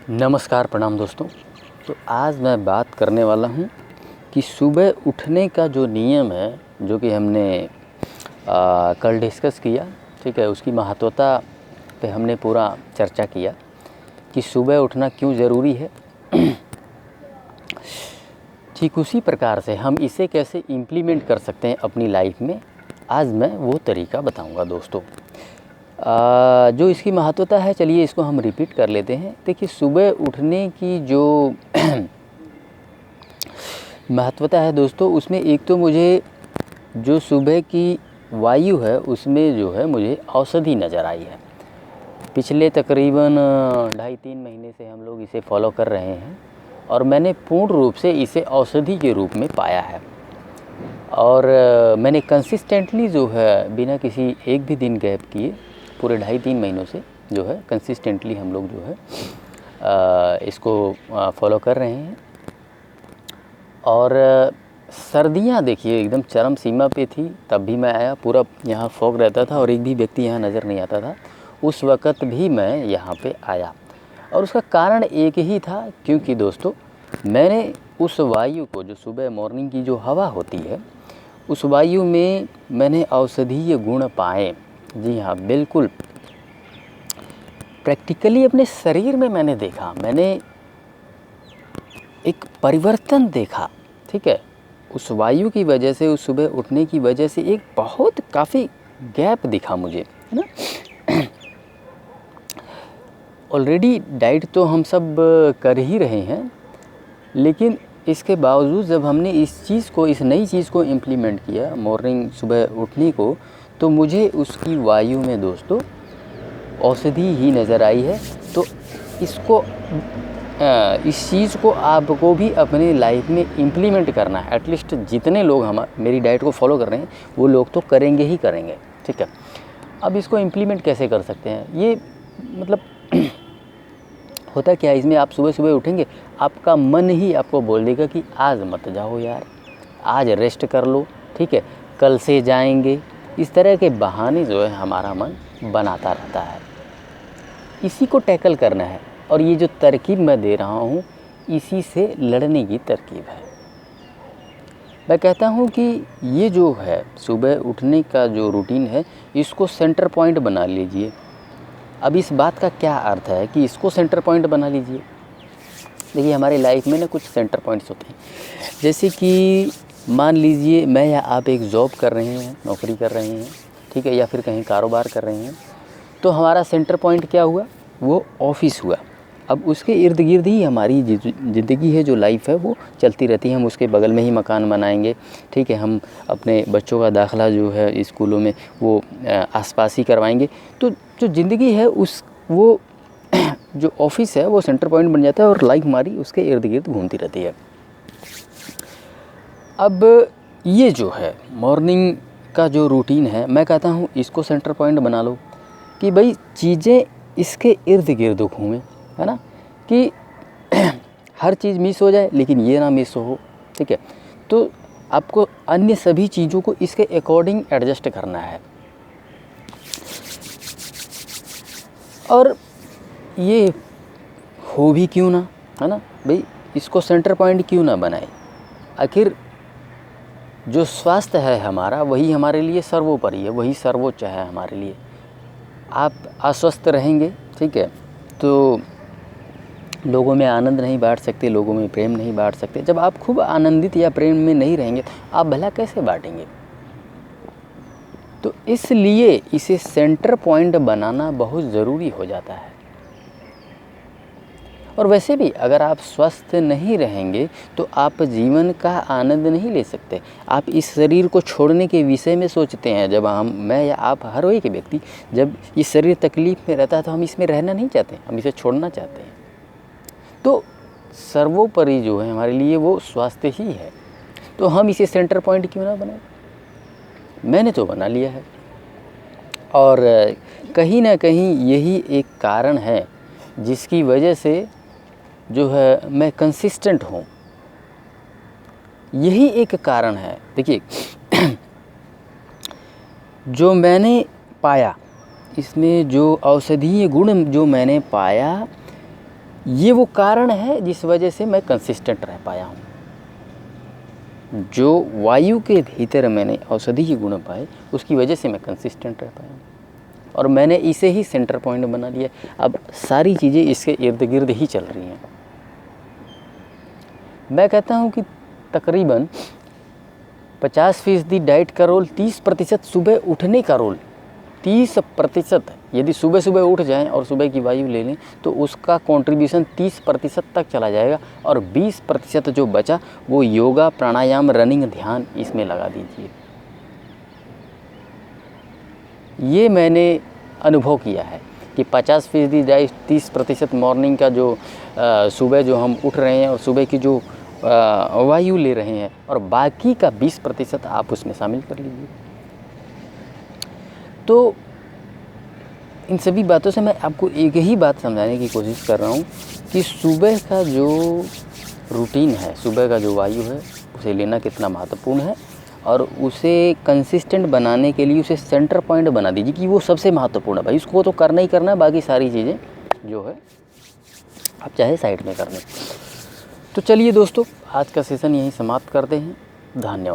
नमस्कार, प्रणाम दोस्तों। तो आज मैं बात करने वाला हूँ कि सुबह उठने का जो नियम है, जो कि हमने कल डिस्कस किया, ठीक है। उसकी महत्वता पे हमने पूरा चर्चा किया कि सुबह उठना क्यों ज़रूरी है। ठीक उसी प्रकार से हम इसे कैसे इम्प्लीमेंट कर सकते हैं अपनी लाइफ में, आज मैं वो तरीका बताऊँगा दोस्तों। जो इसकी महत्वता है, चलिए इसको हम रिपीट कर लेते हैं। देखिए, सुबह उठने की जो महत्वता है दोस्तों, उसमें एक तो मुझे जो सुबह की वायु है उसमें जो है मुझे औषधि नज़र आई है। पिछले तकरीबन 2.5-3 महीने से हम लोग इसे फॉलो कर रहे हैं और मैंने पूर्ण रूप से इसे औषधि के रूप में पाया है। और मैंने कंसिस्टेंटली जो है, बिना किसी एक भी दिन गैप किए, पूरे 2.5-3 महीनों से जो है कंसिस्टेंटली हम लोग जो है इसको फॉलो कर रहे हैं। और सर्दियां देखिए एकदम चरम सीमा पे थी, तब भी मैं आया। पूरा यहाँ फॉग रहता था और एक भी व्यक्ति यहाँ नज़र नहीं आता था। उस वक़्त भी मैं यहाँ पे आया और उसका कारण एक ही था, क्योंकि दोस्तों मैंने उस वायु को, जो सुबह मॉर्निंग की जो हवा होती है, उस वायु में मैंने औषधीय गुण पाए। जी हाँ, बिल्कुल प्रैक्टिकली अपने शरीर में मैंने देखा, मैंने एक परिवर्तन देखा, ठीक है। उस वायु की वजह से, उस सुबह उठने की वजह से एक बहुत काफ़ी गैप दिखा मुझे, है ना। ऑलरेडी डाइट तो हम सब कर ही रहे हैं, लेकिन इसके बावजूद जब हमने इस नई चीज़ को इम्प्लीमेंट किया, मॉर्निंग सुबह उठने को, तो मुझे उसकी वायु में दोस्तों औषधि ही नज़र आई है। तो इस चीज़ को आपको भी अपने लाइफ में इम्प्लीमेंट करना है। एटलीस्ट जितने लोग मेरी डाइट को फॉलो कर रहे हैं, वो लोग तो करेंगे ही करेंगे, ठीक है। अब इसको इम्प्लीमेंट कैसे कर सकते हैं, ये मतलब होता क्या है, इसमें आप सुबह सुबह उठेंगे, आपका मन ही आपको बोल देगा कि आज मत जाओ यार, आज रेस्ट कर लो, ठीक है, कल से जाएंगे। इस तरह के बहाने जो है हमारा मन बनाता रहता है। इसी को टैकल करना है, और ये जो तरकीब मैं दे रहा हूँ, इसी से लड़ने की तरकीब है। मैं कहता हूँ कि ये जो है सुबह उठने का जो रूटीन है, इसको सेंटर पॉइंट बना लीजिए। अब इस बात का क्या अर्थ है कि इसको सेंटर पॉइंट बना लीजिए। देखिए, हमारी लाइफ में ना कुछ सेंटर पॉइंट्स होते हैं। जैसे कि मान लीजिए मैं या आप एक जॉब कर रहे हैं, नौकरी कर रहे हैं, ठीक है, या फिर कहीं कारोबार कर रहे हैं, तो हमारा सेंटर पॉइंट क्या हुआ, वो ऑफिस हुआ। अब उसके इर्द गिर्द ही हमारी ज़िंदगी है, जो लाइफ है, वो चलती रहती है। हम उसके बगल में ही मकान बनाएंगे, ठीक है, हम अपने बच्चों का दाखिला जो है स्कूलों में वो आसपास ही करवाएंगे। तो जो ज़िंदगी है वो जो ऑफिस है वो सेंटर पॉइंट बन जाता है और लाइफ हमारी उसके इर्द गिर्द घूमती रहती है। अब ये जो है मॉर्निंग का जो रूटीन है, मैं कहता हूँ इसको सेंटर पॉइंट बना लो कि भाई चीज़ें इसके इर्द गिर्द घूमें, है ना, कि हर चीज़ मिस हो जाए लेकिन ये ना मिस हो, ठीक है। तो आपको अन्य सभी चीज़ों को इसके अकॉर्डिंग एडजस्ट करना है। और ये हो भी क्यों ना, है ना भाई, इसको सेंटर पॉइंट क्यों ना बनाए। आखिर जो स्वास्थ्य है हमारा, वही हमारे लिए सर्वोपरि है, वही सर्वोच्च है हमारे लिए। आप अस्वस्थ रहेंगे, ठीक है, तो लोगों में आनंद नहीं बांट सकते, लोगों में प्रेम नहीं बांट सकते। जब आप खूब आनंदित या प्रेम में नहीं रहेंगे, तो आप भला कैसे बांटेंगे। तो इसलिए इसे सेंटर पॉइंट बनाना बहुत ज़रूरी हो जाता है। और वैसे भी अगर आप स्वस्थ नहीं रहेंगे तो आप जीवन का आनंद नहीं ले सकते। आप इस शरीर को छोड़ने के विषय में सोचते हैं। जब मैं या आप, हर कोई के व्यक्ति, जब ये शरीर तकलीफ़ में रहता है तो हम इसमें रहना नहीं चाहते, हम इसे छोड़ना चाहते हैं। तो सर्वोपरि जो है हमारे लिए वो स्वास्थ्य ही है। तो हम इसे सेंटर पॉइंट क्यों ना बनाएं। मैंने तो बना लिया है, और कहीं ना कहीं यही एक कारण है जिसकी वजह से जो है मैं कंसिस्टेंट हूँ। यही एक कारण है। देखिए, जो मैंने पाया, इसमें जो औषधीय गुण जो मैंने पाया, ये वो कारण है जिस वजह से मैं कंसिस्टेंट रह पाया हूँ। जो वायु के भीतर मैंने औषधीय गुण पाए उसकी वजह से मैं कंसिस्टेंट रह पाया हूँ और मैंने इसे ही सेंटर पॉइंट बना लिया। अब सारी चीज़ें इसके इर्द गिर्द ही चल रही हैं। मैं कहता हूँ कि तकरीबन 50% डाइट का रोल, 30% सुबह उठने का रोल। 30% यदि सुबह सुबह उठ जाएं और सुबह की वायु ले लें तो उसका कंट्रीब्यूशन 30% तक चला जाएगा और 20% जो बचा वो योगा, प्राणायाम, रनिंग, ध्यान इसमें लगा दीजिए। ये मैंने अनुभव किया है कि 50% डाइट, 30% मॉर्निंग का जो सुबह जो हम उठ रहे हैं और सुबह की जो वायु ले रहे हैं और बाकी का 20% आप उसमें शामिल कर लीजिए। तो इन सभी बातों से मैं आपको एक ही बात समझाने की कोशिश कर रहा हूँ कि सुबह का जो रूटीन है, सुबह का जो वायु है उसे लेना कितना महत्वपूर्ण है और उसे कंसिस्टेंट बनाने के लिए उसे सेंटर पॉइंट बना दीजिए कि वो सबसे महत्वपूर्ण है भाई, उसको तो करना ही करना है, बाकी सारी चीज़ें जो है आप चाहे साइड में कर लें। तो चलिए दोस्तों, आज का सेशन यहीं समाप्त करते हैं। धन्यवाद।